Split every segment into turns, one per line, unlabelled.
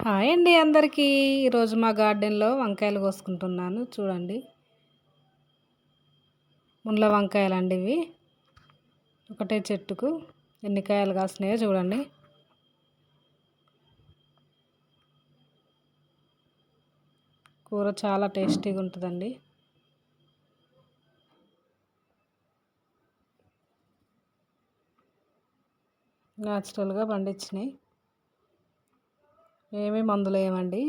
Hi అండి అందరికీ. ఈరోజు మా గార్డెన్‌లో వంకాయలు కోసుకుంటున్నాను. చూడండి. ముళ్ళ వంకాయలండి ఇవి. ఒకటే చెట్టుకు ఎన్ని కాయలు కాసినాయో చూడండి. కూర చాలా టేస్టీగా ఉంటుందండి. న్యాచురల్గా పండించినాయి. ఏమీ మందులు వేయమండి.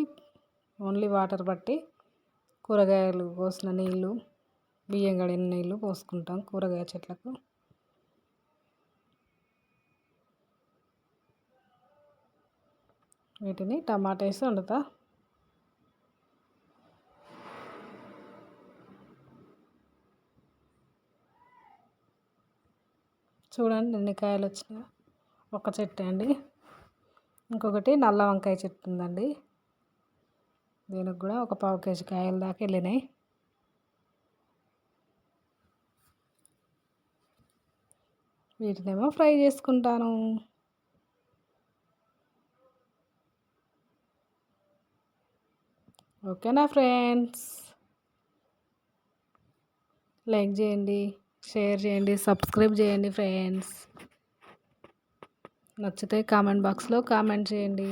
ఓన్లీ వాటర్ బట్టి కూరగాయలు కోసిన నీళ్ళు, బియ్యం కడిగిన నీళ్ళు పోసుకుంటాం కూరగాయ చెట్లకు. వీటిని టమాటా వేసి వండుతా. చూడండి ఎన్ని కాయలు వచ్చినాయో. ఒక చెట్టు అండి. ఇంకొకటి నల్ల వంకాయ చెట్టు ఉందండి. దీనికి కూడా ఒక 1/4 కేజీ కాయల దాకా వెళ్ళినాయి. వీటినేమో ఫ్రై చేసుకుంటాను. ఓకేనా ఫ్రెండ్స్? లైక్ చేయండి, షేర్ చేయండి, సబ్స్క్రైబ్ చేయండి ఫ్రెండ్స్. నచ్చితే కామెంట్ బాక్స్లో కామెంట్ చేయండి.